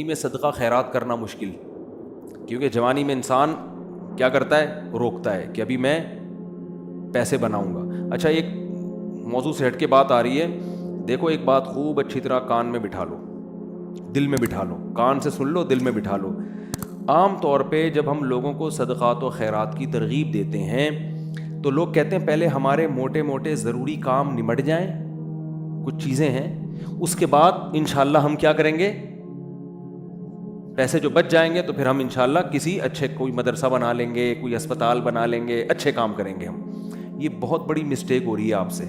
میں صدقہ خیرات کرنا مشکل، کیونکہ جوانی میں انسان کیا کرتا ہے، روکتا ہے کہ ابھی میں پیسے بناؤں گا۔ اچھا، ایک موضوع سے ہٹ کے بات آ رہی ہے، دیکھو ایک بات خوب اچھی طرح کان میں بٹھا لو، دل میں بٹھا لو، کان سے سن لو، دل میں بٹھا لو۔ عام طور پہ جب ہم لوگوں کو صدقات و خیرات کی ترغیب دیتے ہیں تو لوگ کہتے ہیں پہلے ہمارے موٹے موٹے ضروری کام نمٹ جائیں، کچھ چیزیں ہیں، اس کے بعد انشاءاللہ ہم کیا کریں گے، پیسے جو بچ جائیں گے تو پھر ہم انشاءاللہ کسی اچھے کوئی مدرسہ بنا لیں گے، کوئی اسپتال بنا لیں گے، اچھے کام کریں گے ہم۔ یہ بہت بڑی مسٹیک ہو رہی ہے آپ سے،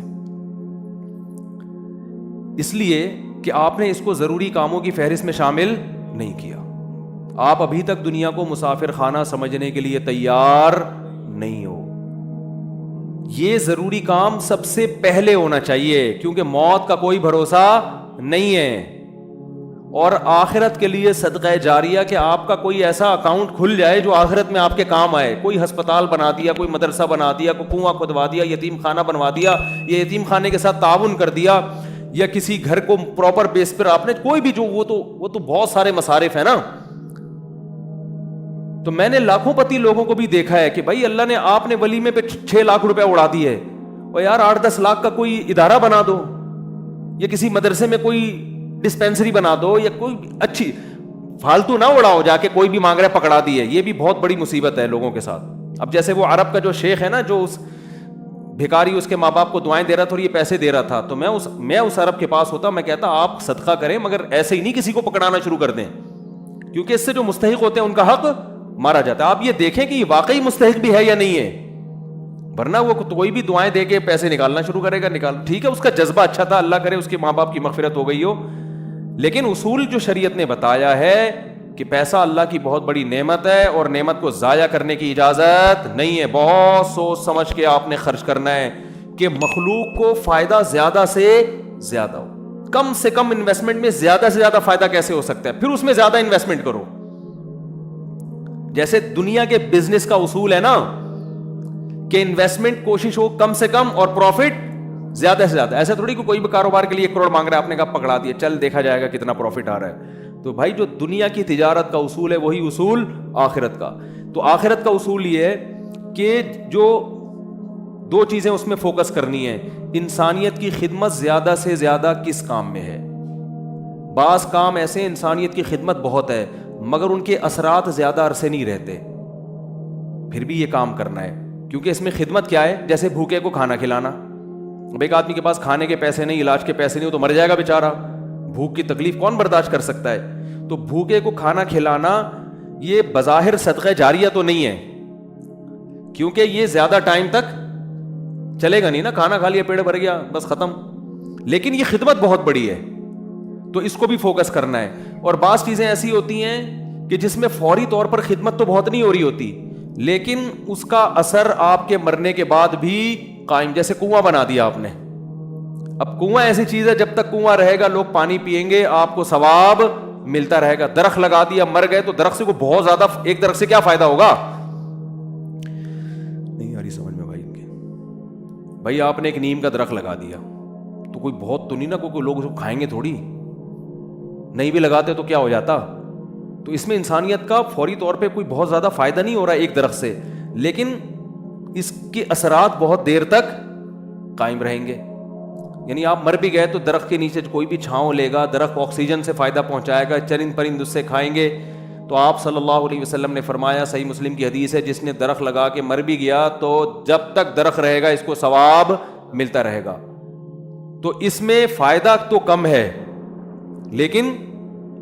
اس لیے کہ آپ نے اس کو ضروری کاموں کی فہرست میں شامل نہیں کیا۔ آپ ابھی تک دنیا کو مسافر خانہ سمجھنے کے لیے تیار نہیں ہو۔ یہ ضروری کام سب سے پہلے ہونا چاہیے، کیونکہ موت کا کوئی بھروسہ نہیں ہے۔ اور آخرت کے لیے صدقہ جاریہ کہ آپ کا کوئی ایسا اکاؤنٹ کھل جائے جو آخرت میں آپ کے کام آئے، کوئی ہسپتال بنا دیا، کوئی مدرسہ بنا دیا، کوئی کنواں کھدوا دیا، یتیم خانہ بنوا دیا، یا یتیم خانے کے ساتھ تعاون کر دیا، یا کسی گھر کو پراپر بیس پر آپ نے کوئی بھی جو وہ تو بہت سارے مصارف ہیں نا۔ تو میں نے لاکھوں پتی لوگوں کو بھی دیکھا ہے کہ بھائی اللہ نے آپ نے ولیمے پہ 6 لاکھ روپے اڑا دیے، اور یار 8-10 لاکھ کا کوئی ادارہ بنا دو، یا کسی مدرسے میں کوئی ڈسپینسری بنا دو، یا کوئی اچھی، فالتو نہ اڑاؤ جا کے کوئی بھی مانگ رہا ہے پکڑا دیے۔ یہ بھی بہت بڑی مصیبت ہے لوگوں کے ساتھ۔ اب جیسے وہ عرب کا جو شیخ ہے نا، جو اس بھکاری اس کے ماں باپ کو دعائیں دے رہا تھا اور یہ پیسے دے رہا تھا، تو میں اس عرب کے پاس ہوتا، میں کہتا آپ صدقہ کریں مگر ایسے ہی نہیں کسی کو پکڑانا شروع کر دیں، کیونکہ اس سے جو مستحق ہوتے ہیں ان کا حق مارا جاتا ہے۔ آپ یہ دیکھیں کہ یہ واقعی مستحق بھی ہے یا نہیں ہے، ورنہ وہ کوئی بھی دعائیں دے کے پیسے نکالنا شروع کرے گا، ٹھیک ہے اس کا جذبہ اچھا تھا، اللہ کرے اس کے ماں باپ کی مغفرت ہو گئی ہو، لیکن اصول جو شریعت نے بتایا ہے کہ پیسہ اللہ کی بہت بڑی نعمت ہے، اور نعمت کو ضائع کرنے کی اجازت نہیں ہے۔ بہت سوچ سمجھ کے آپ نے خرچ کرنا ہے کہ مخلوق کو فائدہ زیادہ سے زیادہ ہو۔ کم سے کم انویسٹمنٹ میں زیادہ سے زیادہ فائدہ کیسے ہو سکتا ہے، پھر اس میں زیادہ انویسٹمنٹ کرو۔ جیسے دنیا کے بزنس کا اصول ہے نا کہ انویسٹمنٹ کوشش ہو کم سے کم اور پروفٹ زیادہ سے زیادہ۔ ایسا تھوڑی کہ کوئی بھی کاروبار کے لیے 1 کروڑ مانگ رہا ہے، آپ نے کہا پکڑا دیا، چل دیکھا جائے گا کتنا پروفٹ آ رہا ہے۔ تو بھائی جو دنیا کی تجارت کا اصول ہے وہی اصول آخرت کا۔ تو آخرت کا اصول یہ ہے کہ جو 2 چیزیں اس میں فوکس کرنی ہے، انسانیت کی خدمت زیادہ سے زیادہ کس کام میں ہے۔ بعض کام ایسے انسانیت کی خدمت بہت ہے مگر ان کے اثرات زیادہ عرصے نہیں رہتے، پھر بھی یہ کام کرنا ہے، کیونکہ اس میں خدمت کیا ہے، جیسے بھوکے کو کھانا کھلانا۔ اب ایک آدمی کے پاس کھانے کے پیسے نہیں، علاج کے پیسے نہیں، وہ تو مر جائے گا بیچارہ، بھوک کی تکلیف کون برداشت کر سکتا ہے۔ تو بھوکے کو کھانا کھلانا یہ بظاہر صدقہ جاریہ تو نہیں ہے، کیونکہ یہ زیادہ ٹائم تک چلے گا نہیں نا، کھانا کھا لیا پیڑ بھر گیا بس ختم، لیکن یہ خدمت بہت بڑی ہے، تو اس کو بھی فوکس کرنا ہے۔ اور بعض چیزیں ایسی ہوتی ہیں کہ جس میں فوری طور پر خدمت تو بہت نہیں ہو رہی ہوتی، لیکن اس کا اثر آپ کے مرنے کے بعد بھی قائم، جیسے کنواں بنا دیا آپ نے۔ اب کنواں ایسی چیز ہے جب تک کنواں رہے گا لوگ پانی پئیں گے، آپ کو ثواب ملتا رہے گا۔ درخت لگا دیا مر گئے تو درخت سے کو بہت زیادہ، ایک درخت سے کیا فائدہ ہوگا، نہیں آ رہی سمجھ میں بھائی ان کے۔ بھائی آپ نے ایک نیم کا درخت لگا دیا تو کوئی بہت تو نہیں نا، کوئی لوگ اس کو کھائیں گے تھوڑی، نہیں بھی لگاتے تو کیا ہو جاتا۔ تو اس میں انسانیت کا فوری طور پہ کوئی بہت زیادہ فائدہ نہیں ہو رہا ایک درخت سے، لیکن اس کے اثرات بہت دیر تک قائم رہیں گے۔ یعنی آپ مر بھی گئے تو درخت کے نیچے کوئی بھی چھاؤں لے گا، درخت آکسیجن سے فائدہ پہنچائے گا، چرند پرند اس سے کھائیں گے۔ تو آپ صلی اللہ علیہ وسلم نے فرمایا، صحیح مسلم کی حدیث ہے، جس نے درخت لگا کے مر بھی گیا تو جب تک درخت رہے گا اس کو ثواب ملتا رہے گا۔ تو اس میں فائدہ تو کم ہے لیکن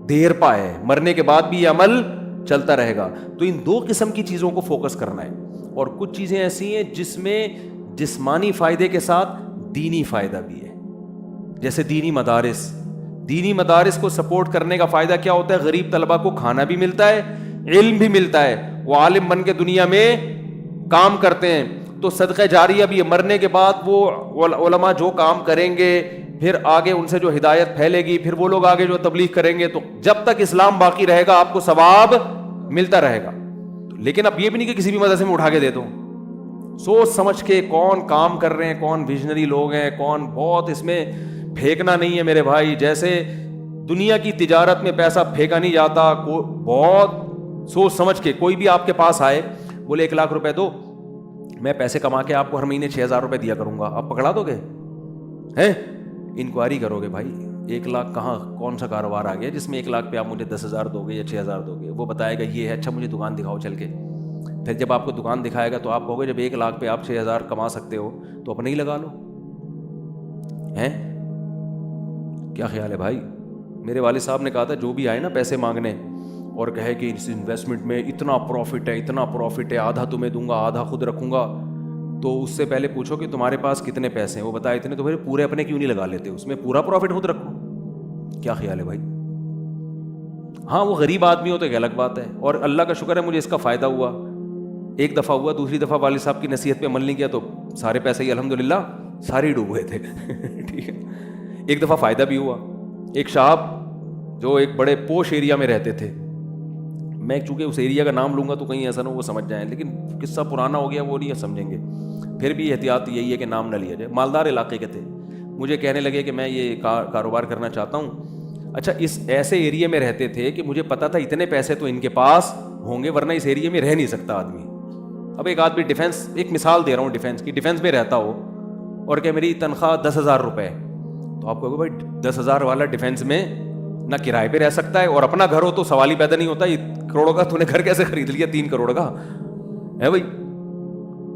دیر پا ہے، مرنے کے بعد بھی یہ عمل چلتا رہے گا۔ تو ان 2 قسم کی چیزوں کو فوکس کرنا ہے۔ اور کچھ چیزیں ایسی ہیں جس میں جسمانی فائدے کے ساتھ دینی فائدہ بھی ہے، جیسے دینی مدارس کو سپورٹ کرنے کا فائدہ کیا ہوتا ہے، غریب طلبہ کو کھانا بھی ملتا ہے، علم بھی ملتا ہے، وہ عالم بن کے دنیا میں کام کرتے ہیں۔ تو صدقہ جاریہ بھی ہے، مرنے کے بعد وہ علماء جو کام کریں گے پھر آگے ان سے جو ہدایت پھیلے گی، پھر وہ لوگ آگے جو تبلیغ کریں گے، تو جب تک اسلام باقی رہے گا آپ کو ثواب ملتا رہے گا۔ لیکن اب یہ بھی نہیں کہ کسی بھی مدرسے میں اٹھا کے دے دو، سوچ سمجھ کے کون کام کر رہے ہیں، کون ویژنری لوگ ہیں، کون، بہت اس میں پھینکنا نہیں ہے میرے بھائی۔ جیسے دنیا کی تجارت میں پیسہ پھینکا نہیں جاتا. بہت سوچ سمجھ کے کوئی بھی آپ کے پاس آئے بولے 1 لاکھ روپے دو, میں پیسے کما کے آپ کو ہر مہینے 6,000 روپے دیا کروں گا, آپ پکڑا دو گے؟ ہیں انکوائری کرو گے بھائی 1 لاکھ کہاں, کون سا کاروبار آ گیا جس میں 1 لاکھ پہ آپ مجھے 10,000 دو گے یا 6,000 دو گے؟ وہ بتائے گا یہ ہے, اچھا مجھے دکان دکھاؤ چل کے. پھر جب آپ کو دکان دکھائے گا تو آپ کہو گے جب 1 لاکھ پہ آپ 6,000 کما سکتے ہو تو اپنے ہی لگا لو. ہیں کیا خیال ہے بھائی؟ میرے والد صاحب نے کہا تھا جو بھی آئے نا پیسے مانگنے اور کہے کہ اس انویسٹمنٹ میں اتنا پروفٹ ہے, اتنا پروفٹ ہے, آدھا تمہیں دوں گا آدھا خود رکھوں گا, تو اس سے پہلے پوچھو کہ تمہارے پاس کتنے پیسے ہیں, وہ بتائے اتنے, تو پھر پورے اپنے کیوں نہیں لگا لیتے, اس میں پورا پروفٹ خود رکھو. کیا خیال ہے بھائی؟ ہاں وہ غریب آدمی ہو تو ایک الگ بات ہے, اور اللہ کا شکر ہے مجھے اس کا فائدہ ہوا. ایک دفعہ ہوا, دوسری دفعہ والد صاحب کی نصیحت پہ عمل نہیں کیا تو سارے پیسے ہی الحمدللہ سارے ہی ڈوب گئے تھے. ٹھیک ہے. ایک دفعہ فائدہ بھی ہوا. ایک صاحب جو ایک بڑے پوش ایریا میں رہتے تھے, میں چونکہ اس ایریا کا نام لوں گا تو کہیں ایسا نہ وہ سمجھ جائیں, لیکن قصہ پرانا ہو گیا وہ نہیں سمجھیں گے, پھر بھی احتیاط یہی ہے کہ نام نہ لیا جائے. مالدار علاقے کے تھے, مجھے کہنے لگے کہ میں یہ کاروبار کرنا چاہتا ہوں. اچھا اس ایسے ایریا میں رہتے تھے کہ مجھے پتا تھا اتنے پیسے تو ان کے پاس ہوں گے ورنہ اس ایریا میں رہ نہیں سکتا آدمی. اب ایک آدمی ڈیفینس, ایک مثال دے رہا ہوں ڈیفینس کی, ڈیفینس میں رہتا ہو اور کہ میری تنخواہ 10,000 روپے, تو آپ کہو گے بھائی 10,000 والا ڈیفینس میں نہ کرائے پہ رہ سکتا ہے, اور اپنا گھر ہو تو سوال ہی پیدا نہیں ہوتا, 1 کروڑ کا تو نے گھر کیسے خرید لیا 3 کروڑ کا ہے بھائی.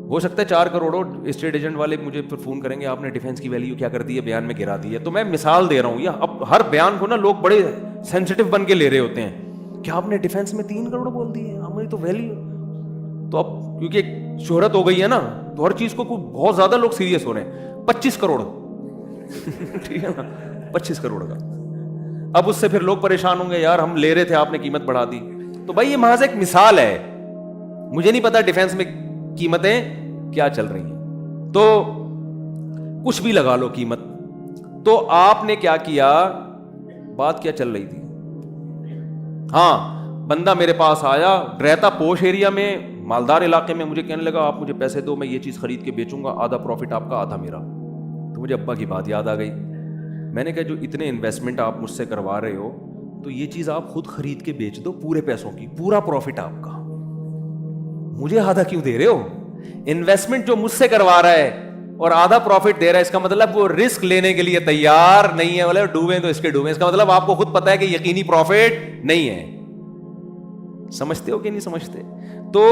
ہو سکتا ہے 4 کروڑ. اسٹیٹ ایجنٹ والے مجھے پھر فون کریں گے آپ نے ڈیفینس کی ویلیو کیا کر دی ہے, بیان میں گرا دی ہے. تو میں مثال دے رہا ہوں, یا اب ہر بیان کو نا لوگ بڑے سینسٹیو بن کے لے رہے ہوتے ہیں کہ آپ نے ڈیفینس میں 3 کروڑ بول دی ہے, ہماری تو ویلیو. تو اب کیونکہ شہرت ہو گئی ہے نا تو ہر چیز کو بہت زیادہ لوگ سیریس ہو رہے ہیں. 25 کروڑ ٹھیک ہے نا, 25 کروڑ کا. اب اس سے پھر لوگ پریشان ہوں گے, یار ہم لے رہے تھے آپ نے قیمت بڑھا دی. تو بھائی یہ محض ایک مثال ہے, مجھے نہیں پتا ڈیفینس میں قیمتیں کیا چل رہی ہیں, تو کچھ بھی لگا لو قیمت. تو آپ نے کیا کیا, بات کیا چل رہی تھی؟ ہاں بندہ میرے پاس آیا, رہتا پوش ایریا میں, مالدار علاقے میں, مجھے کہنے لگا آپ مجھے پیسے دو, میں یہ چیز خرید کے بیچوں گا, آدھا پروفٹ آپ کا آدھا میرا. تو مجھے ابا کی بات یاد آ گئی. میں نے کہا جو اتنے انویسٹمنٹ آپ مجھ سے کروا رہے ہو تو یہ چیز آپ خود خرید کے بیچ دو پورے پیسوں کی, پورا پروفٹ آپ کا, مجھے آدھا کیوں دے رہے ہو؟ انویسٹمنٹ جو مجھ سے کروا رہا ہے اور آدھا پروفٹ دے رہا ہے, اس کا مطلب وہ رسک لینے کے لیے تیار نہیں ہے. بولے ڈوبیں تو اس کے ڈوبیں, اس کا مطلب آپ کو خود پتا ہے کہ یقینی پروفٹ نہیں ہے. سمجھتے ہو کہ نہیں سمجھتے؟ تو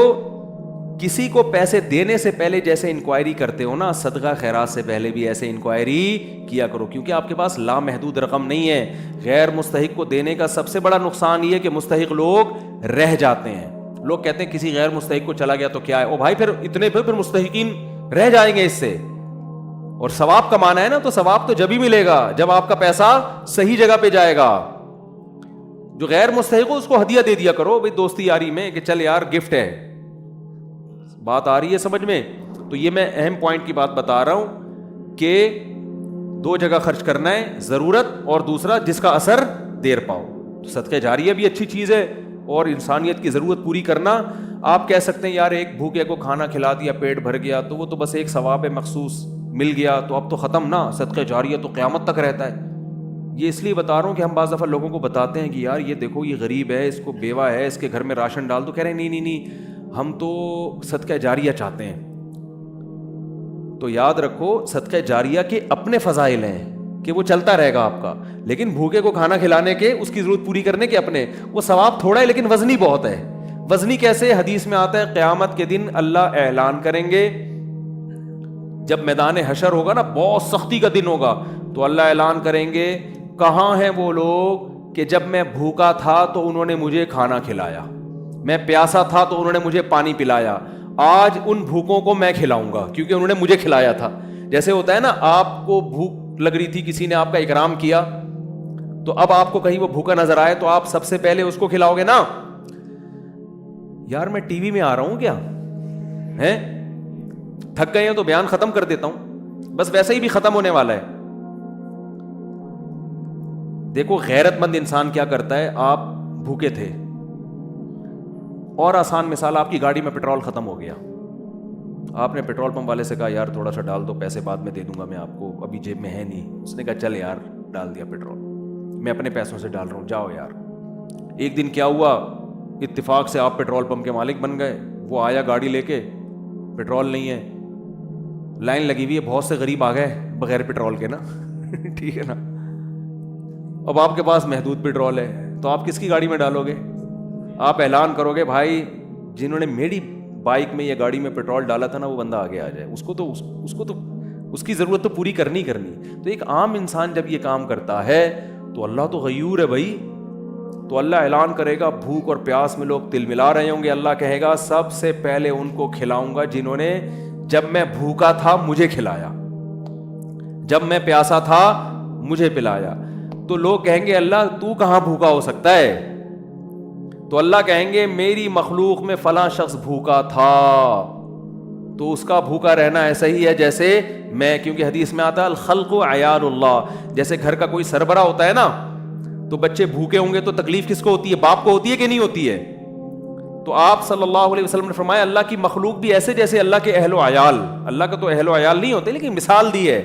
کسی کو پیسے دینے سے پہلے جیسے انکوائری کرتے ہو نا, صدقہ خیرات سے پہلے بھی ایسے انکوائری کیا کرو, کیونکہ آپ کے پاس لامحدود رقم نہیں ہے. غیر مستحق کو دینے کا سب سے بڑا نقصان یہ ہے کہ مستحق لوگ رہ جاتے ہیں. لوگ کہتے ہیں کسی غیر مستحق کو چلا گیا تو کیا ہے, او بھائی پھر اتنے پھر مستحقین رہ جائیں گے اس سے, اور ثواب کمانا ہے نا تو ثواب تو جب ہی ملے گا جب آپ کا پیسہ صحیح جگہ پہ جائے گا. جو غیر مستحق ہو اس کو ہدیہ دے دیا کرو بھائی دوستی یاری میں, کہ چل یار گفٹ ہے. بات آ رہی ہے سمجھ میں؟ تو یہ میں اہم پوائنٹ کی بات بتا رہا ہوں کہ 2 جگہ خرچ کرنا ہے, ضرورت اور دوسرا جس کا اثر دیر پاؤ. تو صدقہ جاریہ بھی اچھی چیز ہے, اور انسانیت کی ضرورت پوری کرنا. آپ کہہ سکتے ہیں یار ایک بھوکے کو کھانا کھلا دیا, پیٹ بھر گیا, تو وہ تو بس ایک ثواب مخصوص مل گیا تو اب تو ختم نا. صدقہ جاریہ تو قیامت تک رہتا ہے. یہ اس لیے بتا رہا ہوں کہ ہم بعض دفعہ لوگوں کو بتاتے ہیں کہ یار یہ دیکھو یہ غریب ہے, اس کو بیوہ ہے, اس کے گھر میں راشن ڈال دو. کہہ رہے ہیں نہیں ہم تو صدقہ جاریہ چاہتے ہیں. تو یاد رکھو صدقہ جاریہ کے اپنے فضائل ہیں کہ وہ چلتا رہے گا آپ کا, لیکن بھوکے کو کھانا کھلانے کے, اس کی ضرورت پوری کرنے کے اپنے, وہ ثواب تھوڑا ہے لیکن وزنی بہت ہے. وزنی کیسے؟ حدیث میں آتا ہے قیامت کے دن اللہ اعلان کریں گے, جب میدان حشر ہوگا نا, بہت سختی کا دن ہوگا, تو اللہ اعلان کریں گے کہاں ہیں وہ لوگ کہ جب میں بھوکا تھا تو انہوں نے مجھے کھانا کھلایا, میں پیاسا تھا تو انہوں نے مجھے پانی پلایا, آج ان بھوکوں کو میں کھلاؤں گا کیونکہ انہوں نے مجھے کھلایا تھا. جیسے ہوتا ہے نا, آپ کو بھوک لگ رہی تھی, کسی نے آپ کا اکرام کیا, تو اب آپ کو کہیں وہ بھوکا نظر آئے تو آپ سب سے پہلے اس کو کھلاؤ گے نا. یار میں ٹی وی میں آ رہا ہوں کیا ہیں, تھک گئے ہیں تو بیان ختم کر دیتا ہوں, بس ویسے ہی بھی ختم ہونے والا ہے. دیکھو غیرت مند انسان کیا کرتا ہے, آپ بھوکے تھے, اور آسان مثال, آپ کی گاڑی میں پیٹرول ختم ہو گیا, آپ نے پیٹرول پمپ والے سے کہا یار تھوڑا سا ڈال دو, پیسے بعد میں دے دوں گا میں آپ کو, ابھی جیب میں ہے نہیں. اس نے کہا چل یار ڈال دیا پیٹرول, میں اپنے پیسوں سے ڈال رہا ہوں, جاؤ یار. ایک دن کیا ہوا, اتفاق سے آپ پیٹرول پمپ کے مالک بن گئے. وہ آیا گاڑی لے کے, پیٹرول نہیں ہے, لائن لگی ہوئی ہے, بہت سے غریب آ گئے بغیر پیٹرول کے نا ٹھیک ہے نا. اب آپ کے پاس محدود پیٹرول ہے تو آپ کس کی گاڑی میں ڈالو گے؟ آپ اعلان کرو گے بھائی جنہوں نے میری بائک میں یا گاڑی میں پیٹرول ڈالا تھا نا وہ بندہ آگے آ جائے, اس کو تو اس کی ضرورت تو پوری کرنی. تو ایک عام انسان جب یہ کام کرتا ہے تو اللہ تو غیور ہے بھائی, تو اللہ اعلان کرے گا بھوک اور پیاس میں لوگ تل ملا رہے ہوں گے, اللہ کہے گا سب سے پہلے ان کو کھلاؤں گا جنہوں نے جب میں بھوکا تھا مجھے کھلایا, جب میں پیاسا تھا مجھے پلایا. تو لوگ کہیں گے اللہ تو کہاں بھوکا ہو سکتا ہے؟ تو اللہ کہیں گے میری مخلوق میں فلاں شخص بھوکا تھا, تو اس کا بھوکا رہنا ایسا ہی ہے جیسے میں, کیونکہ حدیث میں آتا ہے الخلق عیال اللہ, جیسے گھر کا کوئی سربراہ ہوتا ہے نا, تو بچے بھوکے ہوں گے تو تکلیف کس کو ہوتی ہے؟ باپ کو ہوتی ہے کہ نہیں ہوتی ہے؟ تو آپ صلی اللہ علیہ وسلم نے فرمایا اللہ کی مخلوق بھی ایسے جیسے اللہ کے اہل و عیال, اللہ کا تو اہل و عیال نہیں ہوتے لیکن مثال دی ہے,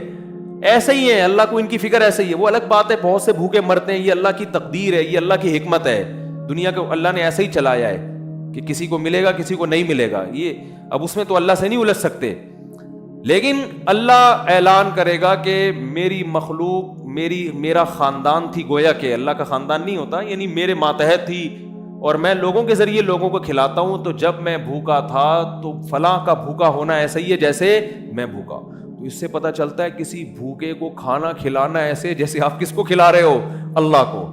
ایسے ہی ہے. اللہ کو ان کی فکر ایسے ہی ہے. وہ الگ بات ہے بہت سے بھوکے مرتے ہیں, یہ اللہ کی تقدیر ہے, یہ اللہ کی حکمت ہے, دنیا کو اللہ نے ایسے ہی چلایا ہے کہ کسی کو ملے گا کسی کو نہیں ملے گا. یہ اب اس میں تو اللہ سے نہیں الجھ سکتے, لیکن اللہ اعلان کرے گا کہ میری مخلوق میرا خاندان تھی, گویا کہ اللہ کا خاندان نہیں ہوتا, یعنی میرے ماتحت تھی اور میں لوگوں کے ذریعے لوگوں کو کھلاتا ہوں. تو جب میں بھوکا تھا تو فلاں کا بھوکا ہونا ایسا ہی ہے جیسے میں بھوکا. تو اس سے پتہ چلتا ہے کسی بھوکے کو کھانا کھلانا ایسے جیسے آپ کس کو کھلا رہے ہو؟ اللہ کو.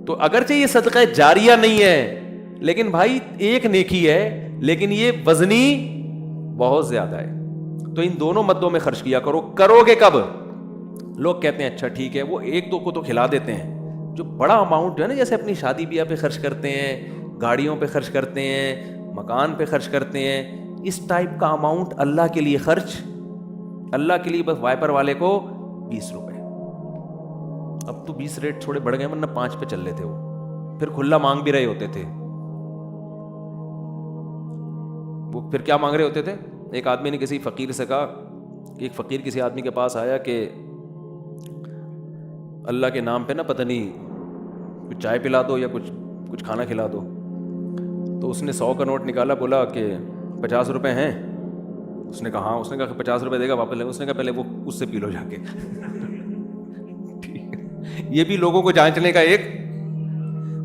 تو اگرچہ یہ صدقہ جاریہ نہیں ہے لیکن بھائی ایک نیکی ہے, لیکن یہ وزنی بہت زیادہ ہے. تو ان دونوں مدوں میں خرچ کیا کرو. کرو گے کب؟ لوگ کہتے ہیں اچھا ٹھیک ہے, وہ ایک دو کو تو کھلا دیتے ہیں, جو بڑا اماؤنٹ ہے نا, جیسے اپنی شادی بیاہ پہ خرچ کرتے ہیں, گاڑیوں پہ خرچ کرتے ہیں, مکان پہ خرچ کرتے ہیں, اس ٹائپ کا اماؤنٹ اللہ کے لیے خرچ, اللہ کے لیے بس وائپر والے کو 20 روپے. اب تو 20 ریٹ تھوڑے بڑھ گئے, ورنہ 5 پہ چل رہے تھے, وہ پھر کھلا مانگ بھی رہے ہوتے تھے. وہ پھر کیا مانگ رہے ہوتے تھے؟ ایک آدمی نے کسی فقیر سے کہا کہ ایک فقیر کسی آدمی کے پاس آیا کہ اللہ کے نام پہ نا پتہ نہیں کچھ چائے پلا دو یا کچھ کھانا کھلا دو. تو اس نے 100 کا نوٹ نکالا, بولا کہ 50 روپے ہیں. اس نے کہا ہاں. اس نے کہا کہ 50 روپے دے گا واپس لے. اس نے کہا پہلے وہ اس سے پی لو جا کے. یہ بھی لوگوں کو جانچنے کا ایک,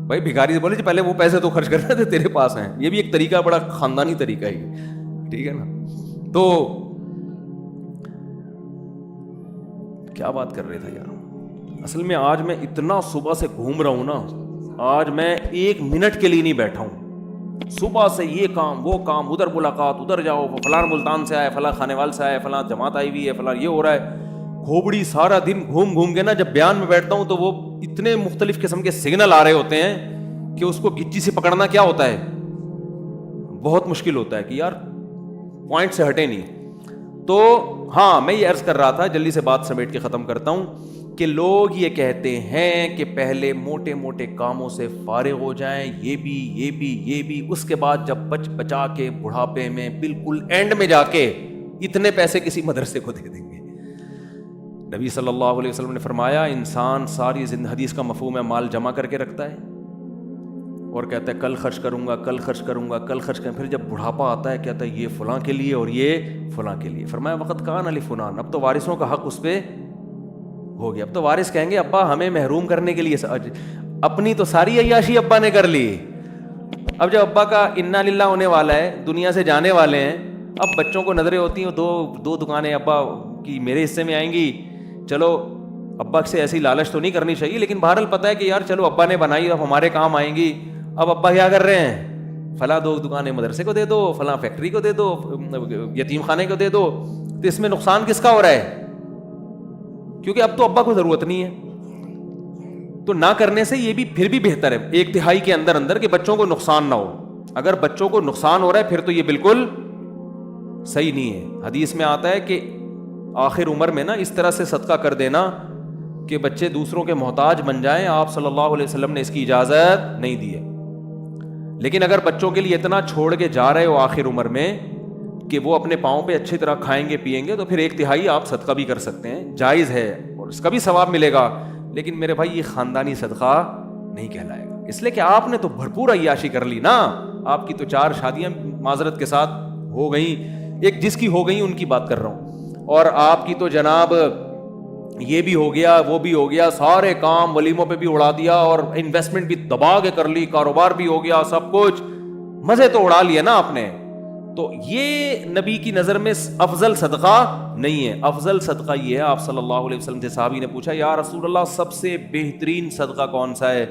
بھائی بھکاری سے بولے پہلے وہ پیسے تو خرچ کرنا تھے تیرے پاس ہیں. یہ بھی ایک طریقہ, بڑا خاندانی طریقہ ہے, ٹھیک ہے نا. تو کیا بات کر رہے تھے یار, اصل میں آج میں اتنا صبح سے گھوم رہا ہوں نا, آج میں 1 منٹ کے لیے نہیں بیٹھا ہوں. صبح سے یہ کام وہ کام, ادھر ملاقات, ادھر جاؤ, فلاں ملتان سے آئے, فلاں خانے وال سے آئے, فلاں جماعت آئی ہوئی ہے, فلاں یہ ہو رہا ہے. کھوبڑی سارا دن گھوم کے نا جب بیان میں بیٹھتا ہوں تو وہ اتنے مختلف قسم کے سگنل آ رہے ہوتے ہیں کہ اس کو گچی سے پکڑنا کیا ہوتا ہے, بہت مشکل ہوتا ہے کہ یار پوائنٹ سے ہٹے نہیں. تو ہاں میں یہ عرض کر رہا تھا, جلدی سے بات سمیٹ کے ختم کرتا ہوں, کہ لوگ یہ کہتے ہیں کہ پہلے موٹے موٹے کاموں سے فارغ ہو جائیں, یہ بھی, اس کے بعد جب بچا کے بڑھاپے میں بالکل اینڈ میں جا کے اتنے پیسے کسی مدرسے کو دے دیں گے. نبی صلی اللہ علیہ وسلم نے فرمایا انسان ساری زندگی, حدیث کا مفہوم ہے, مال جمع کر کے رکھتا ہے اور کہتا ہے کل خرچ کروں گا, کل خرچ کروں گا, کل خرچ کروں. پھر جب بڑھاپا آتا ہے کہتا ہے یہ فلاں کے لیے اور یہ فلاں کے لیے. فرمایا وقت کان علی فلان, اب تو وارثوں کا حق اس پہ ہو گیا. اب تو وارث کہیں گے ابا ہمیں محروم کرنے کے لیے, اپنی تو ساری عیاشی ابا نے کر لی. اب جب ابا کا انا للہ ہونے والا ہے, دنیا سے جانے والے ہیں, اب بچوں کو نظریں ہوتی ہیں دو دکانیں ابا کی میرے حصے میں آئیں گی. چلو ابا سے ایسی لالچ تو نہیں کرنی چاہیے, لیکن بہرحال پتہ ہے کہ یار چلو ابا نے بنائی, اب ہمارے کام آئیں گی. اب ابا کیا کر رہے ہیں, فلاں 2 دکانیں مدرسے کو دے دو, فلاں فیکٹری کو دے دو, یتیم خانے کو دے دو. تو اس میں نقصان کس کا ہو رہا ہے؟ کیونکہ اب تو ابا کو ضرورت نہیں ہے. تو نہ کرنے سے یہ بھی پھر بھی بہتر ہے, 1/3 کے اندر کہ بچوں کو نقصان نہ ہو. اگر بچوں کو نقصان ہو رہا ہے پھر تو یہ بالکل صحیح نہیں ہے. حدیث میں آتا ہے کہ آخر عمر میں نا اس طرح سے صدقہ کر دینا کہ بچے دوسروں کے محتاج بن جائیں. آپ صلی اللہ علیہ وسلم نے اس کی اجازت نہیں دی ہے. لیکن اگر بچوں کے لیے اتنا چھوڑ کے جا رہے ہو آخر عمر میں کہ وہ اپنے پاؤں پہ اچھی طرح کھائیں گے پیئیں گے, تو پھر 1/3 آپ صدقہ بھی کر سکتے ہیں, جائز ہے, اور اس کا بھی ثواب ملے گا. لیکن میرے بھائی یہ خاندانی صدقہ نہیں کہلائے گا، اس لیے کہ آپ نے تو بھرپور عیاشی کر لی نا. آپ کی تو 4 شادیاں معذرت کے ساتھ ہو گئیں، ایک جس کی ہو گئی ان کی بات کر رہا ہوں، اور آپ کی تو جناب یہ بھی ہو گیا وہ بھی ہو گیا، سارے کام ولیموں پہ بھی اڑا دیا اور انویسٹمنٹ بھی دبا کے کر لی، کاروبار بھی ہو گیا، سب کچھ مزے تو اڑا لیے نا آپ نے. تو یہ نبی کی نظر میں افضل صدقہ نہیں ہے. افضل صدقہ یہ ہے، آپ صلی اللہ علیہ وسلم سے صحابی نے پوچھا یا رسول اللہ سب سے بہترین صدقہ کون سا ہے؟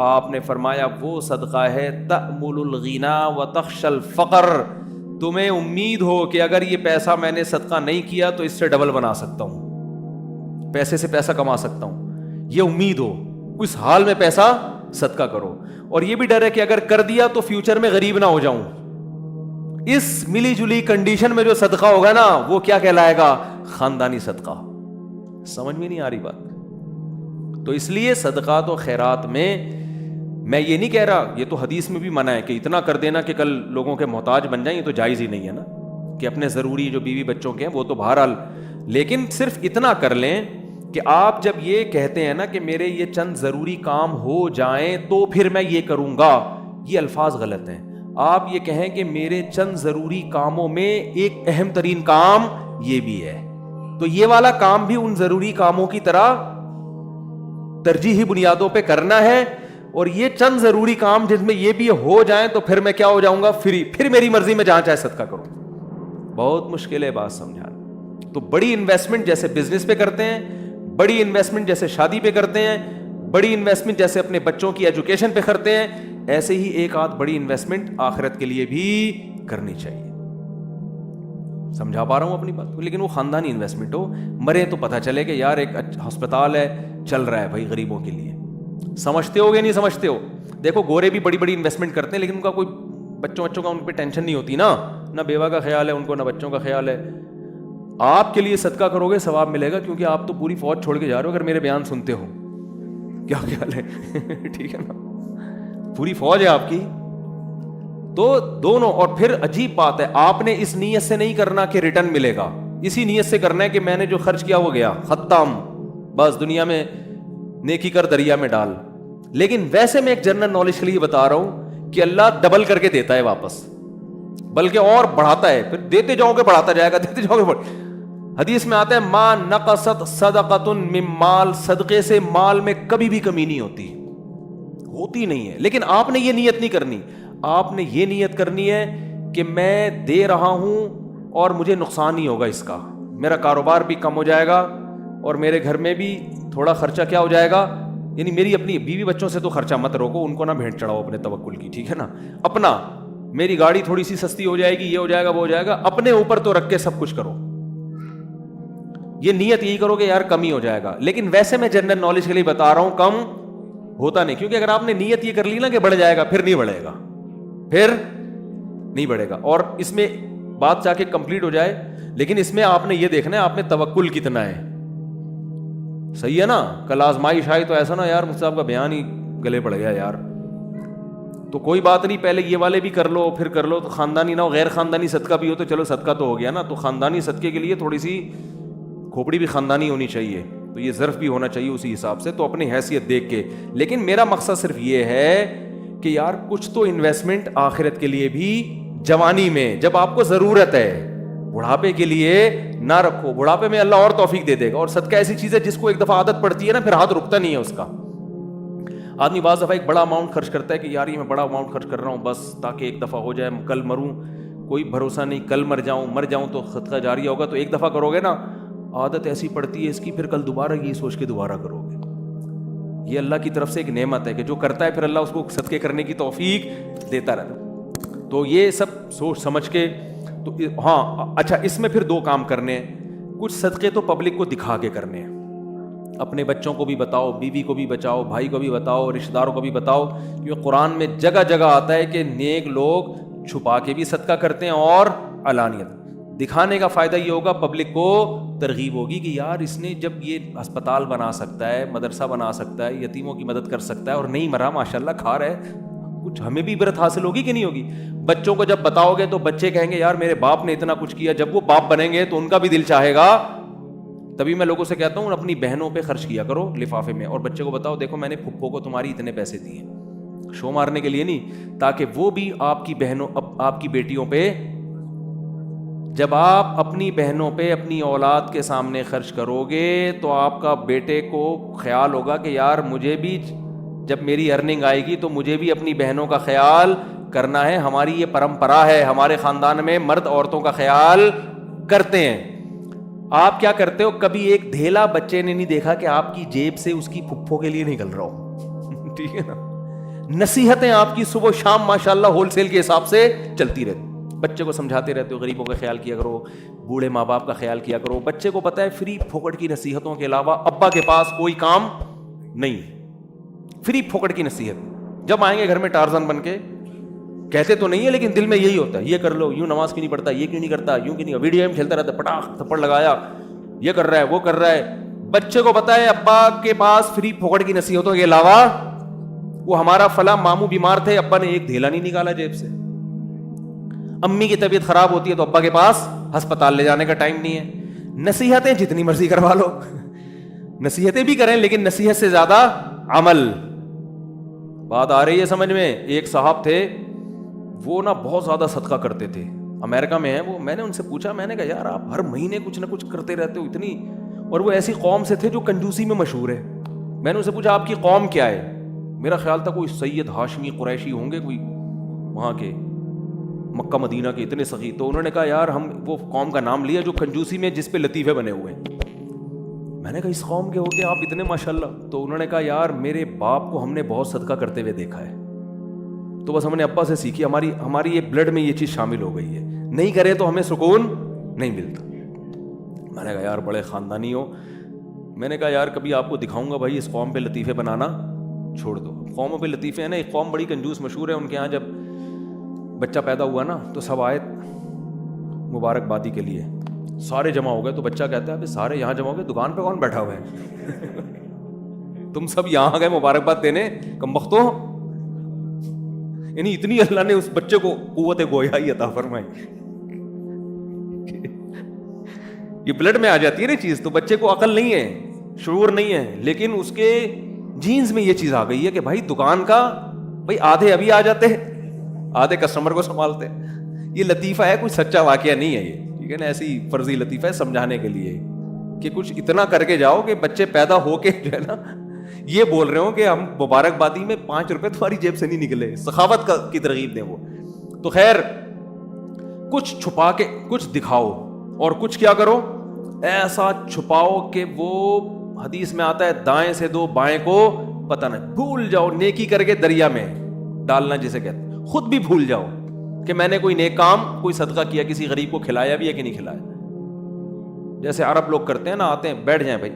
آپ نے فرمایا وہ صدقہ ہے تأمل الغنا وتخشى الفقر، تمہیں امید ہو کہ اگر یہ پیسہ میں نے صدقہ نہیں کیا تو اس سے ڈبل بنا سکتا ہوں، پیسے سے پیسہ کما سکتا ہوں، یہ امید ہو، اس حال میں پیسہ صدقہ کرو. اور یہ بھی ڈر ہے کہ اگر کر دیا تو فیوچر میں غریب نہ ہو جاؤں. اس ملی جلی کنڈیشن میں جو صدقہ ہوگا نا وہ کیا کہلائے گا؟ خاندانی صدقہ. سمجھ میں نہیں آ رہی بات؟ تو اس لیے صدقات و خیرات میں یہ نہیں کہہ رہا، یہ تو حدیث میں بھی منع ہے کہ اتنا کر دینا کہ کل لوگوں کے محتاج بن جائیں، یہ تو جائز ہی نہیں ہے نا، کہ اپنے ضروری جو بیوی بچوں کے ہیں وہ تو بہرحال، لیکن صرف اتنا کر لیں کہ آپ جب یہ کہتے ہیں نا کہ میرے یہ چند ضروری کام ہو جائیں تو پھر میں یہ کروں گا، یہ الفاظ غلط ہیں. آپ یہ کہیں کہ میرے چند ضروری کاموں میں ایک اہم ترین کام یہ بھی ہے، تو یہ والا کام بھی ان ضروری کاموں کی طرح ترجیحی بنیادوں پہ کرنا ہے، اور یہ چند ضروری کام جس میں یہ بھی ہو جائیں تو پھر میں کیا ہو جاؤں گا؟ فری، پھر میری مرضی میں جہاں چاہے صدقہ کروں. بہت مشکل ہے بات سمجھانا. تو بڑی انویسٹمنٹ جیسے بزنس پہ کرتے ہیں، بڑی انویسٹمنٹ جیسے شادی پہ کرتے ہیں، بڑی انویسٹمنٹ جیسے اپنے بچوں کی ایجوکیشن پہ کرتے ہیں، ایسے ہی ایک آدھ بڑی انویسٹمنٹ آخرت کے لیے بھی کرنی چاہیے. سمجھا پا رہا ہوں اپنی بات کو؟ لیکن وہ خاندانی انویسٹمنٹ ہو، مرے تو پتہ چلے کہ یار ایک ہسپتال ہے چل رہا ہے بھائی غریبوں کے لیے. سمجھتے ہو گے نہیں سمجھتے ہو؟ دیکھو گورے بھی بڑی بڑی انویسٹمنٹ کرتے ہیں لیکن ان کا کوئی بچوں کا ان پہ ٹینشن نہیں ہوتی نا، نہ بیوہ کا خیال ہے ان کو، نہ بچوں کا خیال ہے. آپ کے لیے صدقہ کرو گے ثواب ملے گا، کیونکہ آپ تو پوری فوج چھوڑ کے جا رہے ہو اگر میرے بیان سنتے ہو. کیا خیال ہے؟ ٹھیک ہے نا، پوری فوج ہے آپ کی. تو دونوں. اور پھر عجیب بات ہے، آپ نے اس نیت سے نہیں کرنا کہ ریٹرن ملے گا، اسی نیت سے کرنا ہے کہ میں نے جو خرچ کیا وہ گیا، ختم، بس دنیا میں نیکی کر دریا میں ڈال. لیکن ویسے میں ایک جنرل نالج کے لیے بتا رہا ہوں کہ اللہ ڈبل کر کے دیتا ہے واپس، بلکہ اور بڑھاتا ہے، پھر دیتے جاؤ گے بڑھاتا جائے گا، دیتے جاؤ گے حدیث میں آتا ہے ما نقصت صدقۃ من مال، صدقے سے مال میں کبھی بھی کمی نہیں ہوتی نہیں ہے. لیکن آپ نے یہ نیت نہیں کرنی، آپ نے یہ نیت کرنی ہے کہ میں دے رہا ہوں اور مجھے نقصان نہیں ہوگا اس کا، میرا کاروبار بھی کم ہو جائے گا اور میرے گھر میں بھی تھوڑا خرچہ کیا ہو جائے گا. یعنی میری اپنی بیوی بچوں سے تو خرچہ مت روکو، ان کو نہ بھیڑ چڑھاؤ اپنے توکل کی، ٹھیک ہے نا. اپنا میری گاڑی تھوڑی سی سستی ہو جائے گی، یہ ہو جائے گا وہ ہو جائے گا، اپنے اوپر تو رکھ کے سب کچھ کرو. یہ نیت یہی کرو کہ یار کم ہی ہو جائے گا. لیکن ویسے میں جنرل نالج کے لیے بتا رہا ہوں کم ہوتا نہیں، کیونکہ اگر آپ نے نیت یہ کر لی نا کہ بڑھ جائے گا، پھر نہیں بڑھے گا، پھر نہیں بڑھے گا. اور اس میں بات جا کے کمپلیٹ ہو جائے، لیکن اس میں آپ نے یہ دیکھنا ہے آپ میں توکل کتنا ہے. صحیح ہے نا. کل آزمائش آئی تو ایسا نا یار مجھ سے آپ کا بیان ہی گلے پڑ گیا یار، تو کوئی بات نہیں، پہلے یہ والے بھی کر لو پھر کر لو. تو خاندانی نہ ہو، غیر خاندانی صدقہ بھی ہو تو چلو صدقہ تو ہو گیا نا. تو خاندانی صدقے کے لیے تھوڑی سی کھوپڑی بھی خاندانی ہونی چاہیے، تو یہ ظرف بھی ہونا چاہیے اسی حساب سے، تو اپنی حیثیت دیکھ کے. لیکن میرا مقصد صرف یہ ہے کہ یار کچھ تو انویسٹمنٹ آخرت کے لیے بھی جوانی میں جب آپ کو ضرورت ہے، بڑھاپے کے لیے نہ رکھو. بڑھاپے میں اللہ اور توفیق دے دے گا. اور صدقہ ایسی چیز ہے جس کو ایک دفعہ عادت پڑتی ہے نا پھر ہاتھ رکتا نہیں ہے اس کا. آدمی بعض دفعہ ایک بڑا اماؤنٹ خرچ کرتا ہے کہ یار یہ میں بڑا اماؤنٹ خرچ کر رہا ہوں بس تاکہ ایک دفعہ ہو جائے، کل مروں کوئی بھروسہ نہیں، کل مر جاؤں تو صدقہ جاریہ ہوگا. تو ایک دفعہ کرو گے نا عادت ایسی پڑتی ہے اس کی، پھر کل دوبارہ یہ سوچ کے دوبارہ کرو گے. یہ اللہ کی طرف سے ایک نعمت ہے کہ جو کرتا ہے پھر اللہ اس کو صدقے کرنے کی توفیق دیتا رہتا. تو یہ سب سوچ سمجھ کے. تو ہاں اچھا، اس میں پھر 2 کام کرنے ہیں. کچھ صدقے تو پبلک کو دکھا کے کرنے ہیں، اپنے بچوں کو بھی بتاؤ، بیوی کو بھی بچاؤ، بھائی کو بھی بتاؤ، رشتہ داروں کو بھی بتاؤ. کیونکہ قرآن میں جگہ جگہ آتا ہے کہ نیک لوگ چھپا کے بھی صدقہ کرتے ہیں اور علانیت. دکھانے کا فائدہ یہ ہوگا پبلک کو ترغیب ہوگی کہ یار اس نے جب یہ ہسپتال بنا سکتا ہے، مدرسہ بنا سکتا ہے، یتیموں کی مدد کر سکتا ہے اور نہیں مرا ماشاءاللہ کھا رہا ہے، کچھ ہمیں بھی عبرت حاصل ہوگی کہ نہیں ہوگی. بچوں کو جب بتاؤ گے تو بچے کہیں گے یار میرے باپ نے اتنا کچھ کیا. جب وہ باپ بنیں گے تو ان کا بھی دل چاہے گا تبھی میں لوگوں سے کہتا ہوں اپنی بہنوں پہ خرچ کیا کرو لفافے میں, اور بچے کو بتاؤ دیکھو میں نے پھپھو کو تمہاری اتنے پیسے دیے, شو مارنے کے لیے نہیں, تاکہ وہ بھی آپ کی بہنوں آپ کی بیٹیوں پہ, جب آپ اپنی بہنوں پہ اپنی اولاد کے سامنے خرچ کرو گے تو آپ کا بیٹے کو خیال ہوگا کہ یار مجھے بھی جب میری ارننگ آئے گی تو مجھے بھی اپنی بہنوں کا خیال کرنا ہے, ہماری یہ پرمپرا ہے, ہمارے خاندان میں مرد عورتوں کا خیال کرتے ہیں. آپ کیا کرتے ہو, کبھی ایک دھیلا بچے نے نہیں دیکھا کہ آپ کی جیب سے اس کی پھپھو کے لیے نکل رہا ہو, ٹھیک ہے نا. نصیحتیں آپ کی صبح شام ماشاءاللہ ہول سیل کے حساب سے چلتی رہتی, بچے کو سمجھاتے رہتے ہو غریبوں کا خیال کیا کرو, بوڑھے ماں باپ کا خیال کیا کرو. بچے کو پتہ ہے فری پھوکٹ کی نصیحتوں کے علاوہ ابا کے پاس کوئی کام نہیں, فری پھوکٹ کی نصیحت. جب آئیں گے گھر میں ٹارزن بن کے, کہتے تو نہیں ہے لیکن دل میں یہی ہوتا ہے, یہ کر لو, یوں نماز کیوں نہیں پڑھتا, یہ کیوں نہیں کرتا, یوں کیوں نہیں, ویڈیو گیم کھیلتا رہتا, پٹاخ تھپڑ لگایا, یہ کر رہا ہے وہ کر رہا ہے. بچے کو پتا ہے ابا کے پاس فری پھوکٹ کی نصیحتوں کے علاوہ, وہ ہمارا فلاں ماموں بیمار تھے, ابا نے ایک دھیلا نہیں نکالا جیب سے. امی کی طبیعت خراب ہوتی ہے تو ابا کے پاس ہسپتال لے جانے کا ٹائم نہیں ہے. نصیحتیں جتنی مرضی کروا لو, نصیحتیں بھی کریں لیکن نصیحت سے زیادہ عمل. بات آ رہی ہے سمجھ میں. ایک صاحب تھے, وہ نا بہت زیادہ صدقہ کرتے تھے, امریکہ میں ہیں وہ. میں نے ان سے پوچھا, میں نے کہا یار آپ ہر مہینے کچھ نہ کچھ کرتے رہتے ہو اتنی, اور وہ ایسی قوم سے تھے جو کنجوسی میں مشہور ہے. میں نے ان سے پوچھا آپ کی قوم کیا ہے, میرا خیال تھا کوئی سید ہاشمی قریشی ہوں گے, کوئی وہاں کے مکہ مدینہ کے اتنے سخی. تو انہوں نے کہا یار ہم وہ قوم کا نام لیا جو کنجوسی میں جس پہ لطیفے بنے ہوئے ہیں. میں نے کہا اس قوم کے ہو کے آپ اتنے ماشاءاللہ. تو انہوں نے کہا یار میرے باپ کو ہم نے بہت صدقہ کرتے ہوئے دیکھا ہے, تو بس ہم نے ابا سے سیکھی, ہماری یہ بلڈ میں یہ چیز شامل ہو گئی ہے, نہیں کرے تو ہمیں سکون نہیں ملتا. میں نے کہا یار بڑے خاندانی ہو. میں نے کہا یار کبھی آپ کو دکھاؤں گا بھائی اس قوم پہ لطیفے بنانا چھوڑ دو. قوموں پہ لطیفے ہیں نا, ایک قوم بڑی کنجوس مشہور ہے, ان کے یہاں جب بچہ پیدا ہوا نا تو سب آئے مبارکبادی کے لیے, سارے جمع ہو گئے. تو بچہ کہتا ہے ابھی سارے یہاں جمع ہو گئے, دکان پہ کون بیٹھا ہوا ہے, تم سب یہاں گئے مبارکباد دینے کمبختوں. یعنی اتنی اللہ نے اس بچے کو قوت گویائی عطا فرمائی, یہ بلڈ میں آ جاتی ہے نا چیز. تو بچے کو عقل نہیں ہے, شعور نہیں ہے, لیکن اس کے جینز میں یہ چیز آ گئی ہے کہ بھائی دکان کا بھائی آدھے ابھی آ جاتے ہیں, آدھے کسٹمر کو سنبھالتے. یہ لطیفہ ہے, کوئی سچا واقعہ نہیں ہے یہ, ٹھیک ہے نا, ایسی فرضی لطیفہ ہے سمجھانے کے لیے کہ کچھ اتنا کر کے جاؤ کہ بچے پیدا ہو کے جو ہے نا یہ بول رہے ہوں کہ ہم مبارکبادی میں 5 روپے تمہاری جیب سے نہیں نکلے. سخاوت کی ترغیب دیں وہ. تو خیر کچھ چھپا کے کچھ دکھاؤ, اور کچھ کیا کرو ایسا چھپاؤ کہ وہ حدیث میں آتا ہے دائیں سے دو بائیں کو پتہ نہ, بھول جاؤ. نیکی کر کے دریا میں ڈالنا جسے کہتے ہیں, خود بھی بھول جاؤ کہ میں نے کوئی نیک کام کوئی صدقہ کیا, کسی غریب کو کھلایا بھی ہے کہ نہیں کھلایا. جیسے عرب لوگ کرتے ہیں نا, آتے ہیں بیٹھ جائیں بھائی,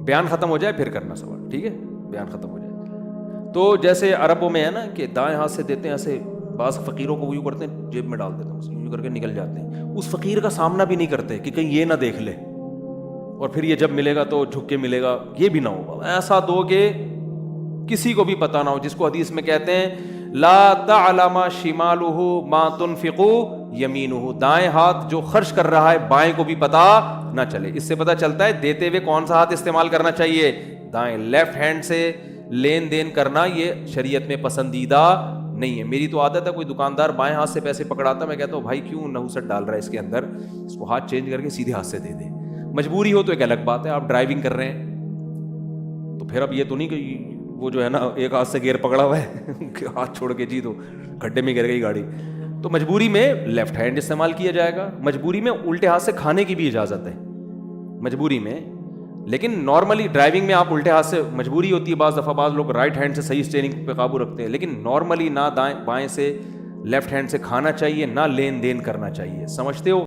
بیان ختم ہو جائے پھر کرنا سوال, ٹھیک ہے, بیان ختم ہو جائے. تو جیسے عربوں میں ہے نا کہ دائیں ہاتھ سے دیتے ہیں ایسے, بعض فقیروں کو یوں کرتے ہیں جیب میں ڈال دیتے ہیں, یوں کر کے نکل جاتے ہیں. اس فقیر کا سامنا بھی نہیں کرتے کہ کہیں یہ نہ دیکھ لے, اور پھر یہ جب ملے گا تو جھک کے ملے گا, یہ بھی نہ ہو. ایسا دو کہ کسی کو بھی پتہ نہ ہو, جس کو حدیث میں کہتے ہیں لا تعلم شمالہ ما تنفق یمینہ, دائیں ہاتھ جو خرچ کر رہا ہے بائیں کو بھی پتہ نہ چلے. اس سے پتہ چلتا ہے دیتے ہوئے کون سا ہاتھ استعمال کرنا چاہیے, دائیں. لیفٹ ہینڈ سے لین دین کرنا یہ شریعت میں پسندیدہ نہیں ہے. میری تو عادت ہے, کوئی دکاندار بائیں ہاتھ سے پیسے پکڑاتا, میں کہتا ہوں بھائی کیوں نحوست ڈال رہا ہے اس کے اندر, اس کو ہاتھ چینج کر کے سیدھے ہاتھ سے دے دے. مجبوری ہو تو ایک الگ بات ہے, آپ ڈرائیونگ کر رہے ہیں تو پھر اب یہ تو نہیں کہ وہ جو ہے نا ایک ہاتھ سے گیئر پکڑا ہوا ہے ہاتھ چھوڑ کے جی تو گڈھے میں گر گئی گاڑی. تو مجبوری میں لیفٹ ہینڈ استعمال کیا جائے گا. مجبوری میں الٹے ہاتھ سے کھانے کی بھی اجازت ہے مجبوری میں, لیکن نارملی ڈرائیونگ میں آپ الٹے ہاتھ سے مجبوری ہوتی ہے. بعض دفعہ بعض لوگ رائٹ ہینڈ سے صحیح اسٹیئرنگ پہ قابو رکھتے ہیں, لیکن نارملی نہ دائیں بائیں سے لیفٹ ہینڈ سے کھانا چاہیے, نہ لین دین کرنا چاہیے. سمجھتے ہو؟